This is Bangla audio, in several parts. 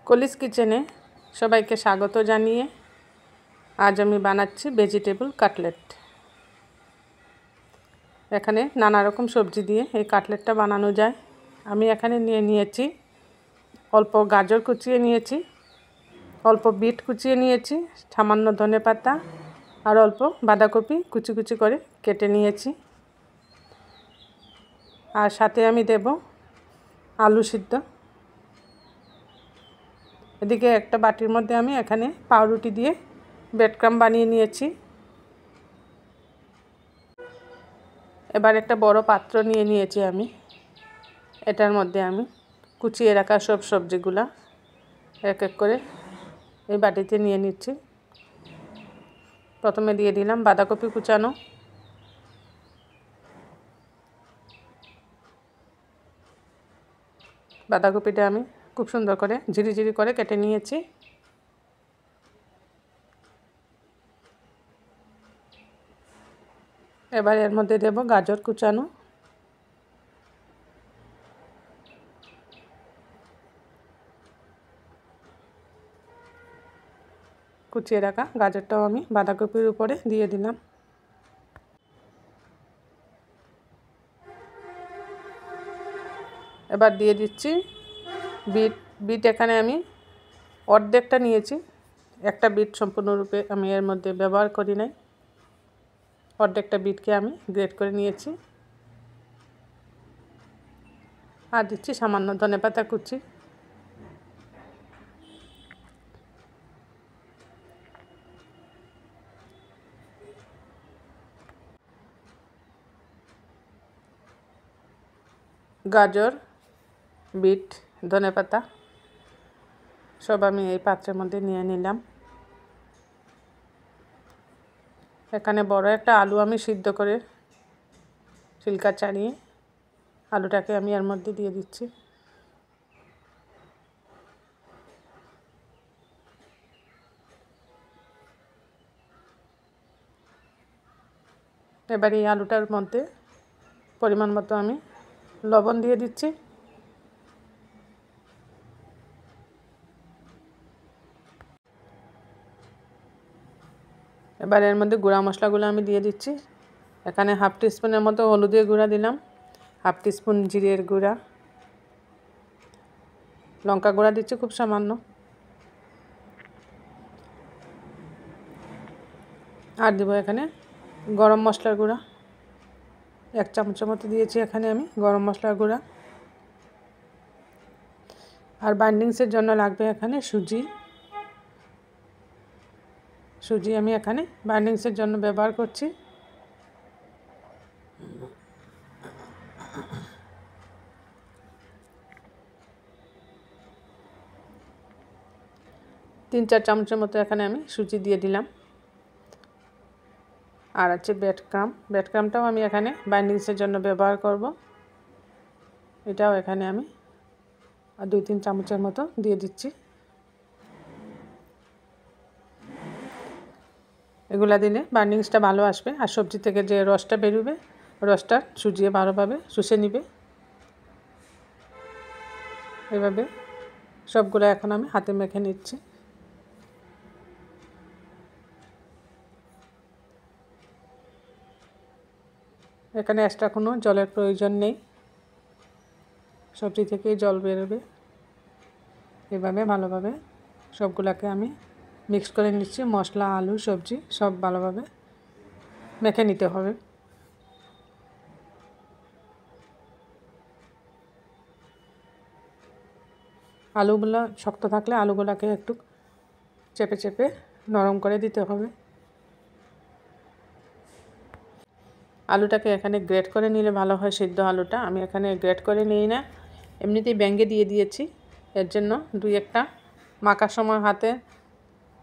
কলিস কিচেনে সবাইকে স্বাগত জানিয়ে আজ আমি বানাচ্ছি ভেজিটেবল কাটলেট। এখানে নানা রকম সবজি দিয়ে এই কাটলেটটা বানানো যায়। আমি এখানে নিয়েছি অল্প গাজর কুচিয়ে নিয়েছি, অল্প বিট কুচিয়ে নিয়েছি, সামান্য ধনেপাতা আর অল্প বাঁধাকপি কুচি কুচি করে কেটে নিয়েছি। আর সাথে আমি দেব আলু সিদ্ধ। এদিকে একটা বাটির মধ্যে আমি এখানে পাউরুটি দিয়ে ব্রেড ক্রাম্ব বানিয়ে নিয়েছি। এবার একটা বড় পাত্র নিয়ে নিয়েছি আমি। এটার মধ্যে আমি কুচিয়ে রাখা সব সবজিগুলা এক এক করে এই বাটিতে নিয়ে নিচ্ছি। প্রথমে দিয়ে দিলাম বাঁধাকপি কুচানো, বাঁধাকপিটা আমি খুব সুন্দর করে ঝিরিঝিরি করে কেটে নিয়েছি। এবার এর মধ্যে দেব গাজর কুচানো, কুচিয়ে রাখা গাজরটাও আমি বাঁধাকপির উপরে দিয়ে দিলাম। এবার দিয়ে দিচ্ছি বিট এখানে আমি অর্ধেকটা নিয়েছি, একটা বিট সম্পূর্ণরূপে আমি এর মধ্যে ব্যবহার করি নাই। অর্ধেকটা বিটকে আমি গ্রেট করে নিয়েছি। আর দিচ্ছি সামান্য ধনেপাতা কুচি। গাজর, বিট, ধনেপাতা সব আমি এই পাত্রের মধ্যে নিয়ে নিলাম। এখানে বড় একটা আলু আমি সিদ্ধ করে ছিলকা ছাড়িয়ে আলুটাকে আমি এর মধ্যে দিয়ে দিচ্ছি। এবার এই আলুটার মধ্যে পরিমাণ মতো আমি লবণ দিয়ে দিচ্ছি। এবার এর মধ্যে গুঁড়া মশলাগুলো আমি দিয়ে দিচ্ছি। এখানে হাফ টিস্পুনের মতো হলুদের গুঁড়া দিলাম, হাফ টিস্পুন জিরের গুঁড়া, লঙ্কা গুঁড়া দিচ্ছি খুব সামান্য, আর দেবো এখানে গরম মশলার গুঁড়া 1 চামচের মতো দিয়েছি এখানে আমি গরম মশলার গুঁড়া। আর বাইন্ডিংসের জন্য লাগবে এখানে সুজি আমি এখানে বাইন্ডিংসের জন্য ব্যবহার করছি। তিন চার চামচের মতো এখানে আমি সুজি দিয়ে দিলাম। আর আছে ব্রেড ক্রাম্বটাও আমি এখানে বাইন্ডিংসের জন্য ব্যবহার করব। এটাও এখানে আমি 2-3 চামচের মতো দিয়ে দিচ্ছি। এগুলা দিলে বাইন্ডিংসটা ভালো আসবে, আর সবজি থেকে যে রসটা বেরোবে রসটা সুজিয়ে ভালোভাবে শুষে নিবে। এভাবে সবগুলো এখন আমি হাতে মেখে নিচ্ছি। এখানে এক্সট্রা কোনো জলের প্রয়োজন নেই, সবজি থেকেই জল বেরোবে। এভাবে ভালোভাবে সবগুলোকে আমি মিক্স করে নিচ্ছি। মশলা, আলু, সবজি সব ভালোভাবে মেখে নিতে হবে। আলুগুলো শক্ত থাকলে আলুগুলোকে একটু চেপে চেপে নরম করে দিতে হবে। আলুটাকে এখানে গ্রেট করে নিলে ভালো হয়, সিদ্ধ আলুটা আমি এখানে গ্রেট করে নিই না, এমনিতেই ব্যাঙ্গে দিয়ে দিয়েছি। এর জন্য 2-1টা মাখার সময় হাতে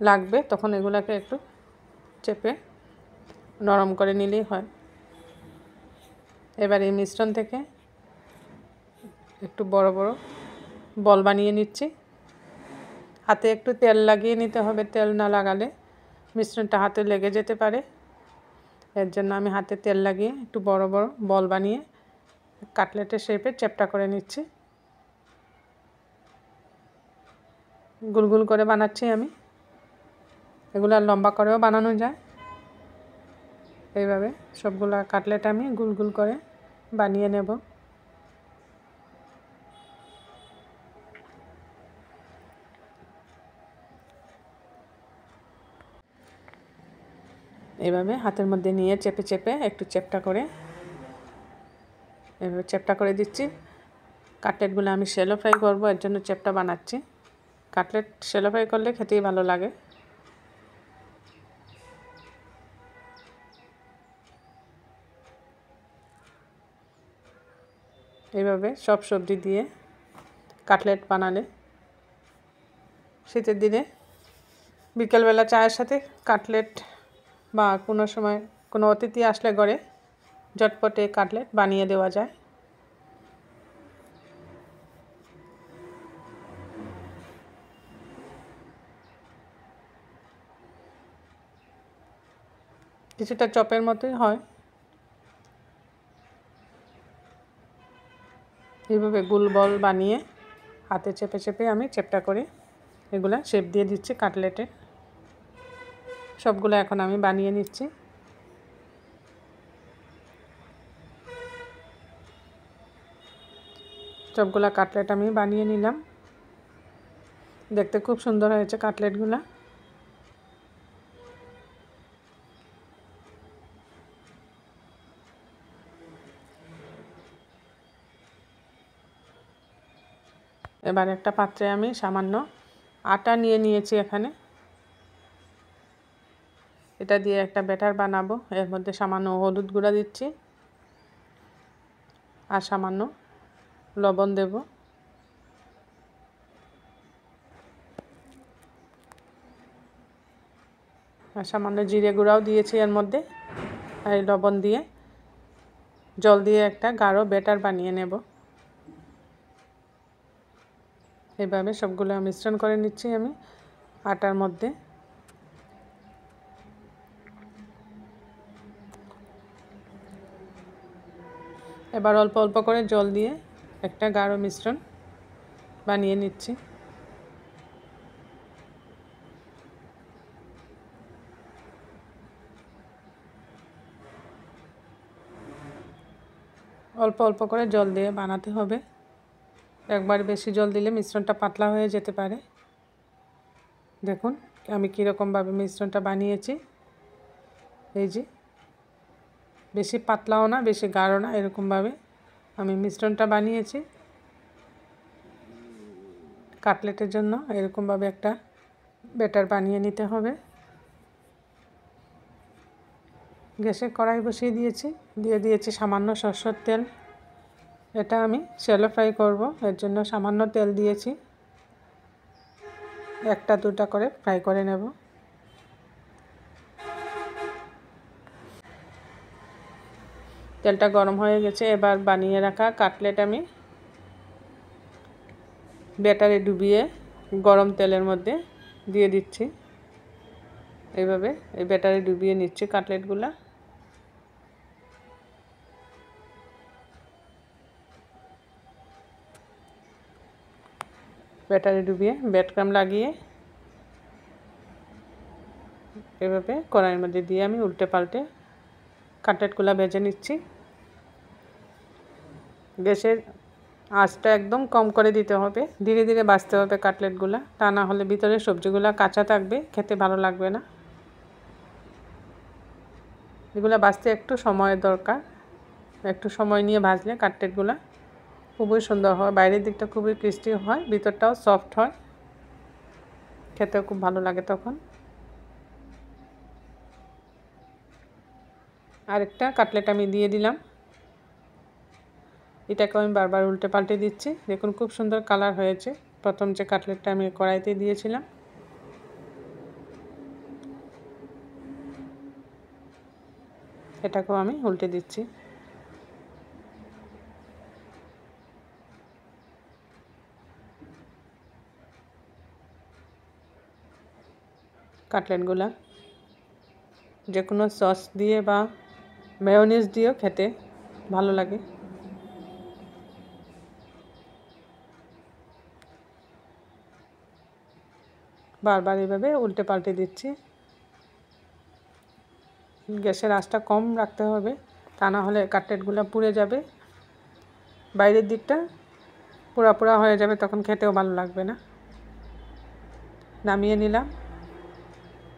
লাগবে, তখন এগুলোকে একটু চেপে নরম করে নিলেই হয়। এবার এই মিশ্রণ থেকে একটু বড় বড় বল বানিয়ে নিচ্ছি। হাতে একটু তেল লাগিয়ে নিতে হবে, তেল না লাগালে মিশ্রণটা হাতে লেগে যেতে পারে। এর জন্য আমি হাতে তেল লাগিয়ে একটু বড় বড় বল বানিয়ে কাটলেটের শেপে চ্যাপ্টা করে নিচ্ছি। গোল গোল করে বানাচ্ছি আমি। এগুলো লম্বা করেও বানানো যায়। এইভাবে সবগুলা কাটলেট আমি গোল গোল করে বানিয়ে নেব। এইভাবে হাতের মধ্যে নিয়ে চেপে চেপে একটু চেপটা করে এভাবে চেপটা করে দিচ্ছি। কাটলেটগুলো আমি শ্যালো ফ্রাই করব, এর জন্য চেপটা বানাচ্ছি। কাটলেট শ্যালো ফ্রাই করলে খেতেই ভালো লাগে। এইভাবে সব সবজি দিয়ে কাটলেট বানালে শীতের দিনে বিকেলবেলা চায়ের সাথে কাটলেট বা কোনো সময় কোনো অতিথি আসলে ঘরে ঝটপটে কাটলেট বানিয়ে দেওয়া যায়। কিছুটা চপের মতোই হয়। এইভাবে গোল বল বানিয়ে হাতে চেপে চেপে আমি চেপটা করে এগুলা শেপ দিয়ে দিচ্ছি কাটলেটে। সবগুলো এখন আমি বানিয়ে নিচ্ছি। সবগুলা কাটলেট আমি বানিয়ে নিলাম। দেখতে খুব সুন্দর হয়েছে কাটলেটগুলা। এবার একটা পাত্রে আমি সামান্য আটা নিয়ে নিয়েছি এখানে। এটা দিয়ে একটা ব্যাটার বানাবো। এর মধ্যে সামান্য হলুদ গুঁড়া দিচ্ছি আর সামান্য লবণ দেব। আর সামান্য জিরে গুঁড়াও দিয়েছি এর মধ্যে। আর লবণ দিয়ে জল দিয়ে একটা গাঢ় ব্যাটার বানিয়ে নেব। এইভাবে সবগুলো মিশ্রণ করে নিচ্ছি আমি আটার মধ্যে। এবার অল্প অল্প করে জল দিয়ে একটা গাঢ় মিশ্রণ বানিয়ে নিচ্ছি। অল্প অল্প করে জল দিয়ে বানাতে হবে। একবার বেশি জল দিলে মিশ্রণটা পাতলা হয়ে যেতে পারে। দেখুন আমি কীরকমভাবে মিশ্রণটা বানিয়েছি। এই যে বেশি পাতলাও না বেশি গাঢ় না, এরকমভাবে আমি মিশ্রণটা বানিয়েছি। কাটলেটের জন্য এরকমভাবে একটা ব্যাটার বানিয়ে নিতে হবে। গ্যাসে কড়াই বসিয়ে দিয়েছি, দিয়ে দিয়েছি সামান্য সরষের তেল। এটা আমি শ্যালো ফ্রাই করব, এর জন্য সামান্য তেল দিয়েছি। একটা দুটা করে ফ্রাই করে নেব। তেলটা গরম হয়ে গেছে। এবার বানিয়ে রাখা কাটলেট আমি ব্যাটারে ডুবিয়ে গরম তেলের মধ্যে দিয়ে দিচ্ছি। এইভাবে এই ব্যাটারে ডুবিয়ে নিচ্ছি কাটলেটগুলা। ব্যাটারে ডুবিয়ে ব্রেডক্রাম্ব লাগিয়ে এভাবে কড়াইয়ের মধ্যে দিয়ে আমি উল্টে পাল্টে কাটলেটগুলা ভেজে নিচ্ছি। গ্যাসের আঁচটা একদম কম করে দিতে হবে, ধীরে ধীরে ভাজতে হবে কাটলেটগুলা, তা না হলে ভিতরে সবজিগুলা কাঁচা থাকবে, খেতে ভালো লাগবে না। এগুলো ভাজতে একটু সময়ের দরকার। একটু সময় নিয়ে ভাজলে কাটলেটগুলা খুবই সুন্দর হয়। বাইরের দিকটা খুবই ক্রিস্পি হয়, ভিতরটাও সফট হয়, খেতেও খুব ভালো লাগে তখন। আরেকটা কাটলেট আমি দিয়ে দিলাম। এটাকে আমি বারবার উল্টে পাল্টে দিচ্ছি। দেখুন খুব সুন্দর কালার হয়েছে। প্রথম যে কাটলেটটা আমি কড়াইতে দিয়েছিলাম, এটাকেও আমি উল্টে দিচ্ছি। কাটলেটগুলা যে কোনো সস দিয়ে বা মেয়োনিজ দিয়েও খেতে ভালো লাগে। বারবার এভাবে উল্টে পাল্টে দিচ্ছি। গ্যাসের আঁচটা কম রাখতে হবে, তা না হলে কাটলেটগুলো পুড়ে যাবে, বাইরের দিকটা পোড়া পোড়া হয়ে যাবে, তখন খেতেও ভালো লাগবে না। নামিয়ে নিলাম।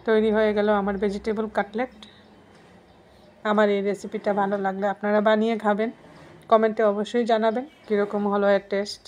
তৈরি হয়ে গেল আমার ভেজিটেবল কাটলেট। আমার এই রেসিপিটা ভালো লাগলে আপনারা বানিয়ে খাবেন, কমেন্টে অবশ্যই জানাবেন কীরকম হলো এর টেস্ট।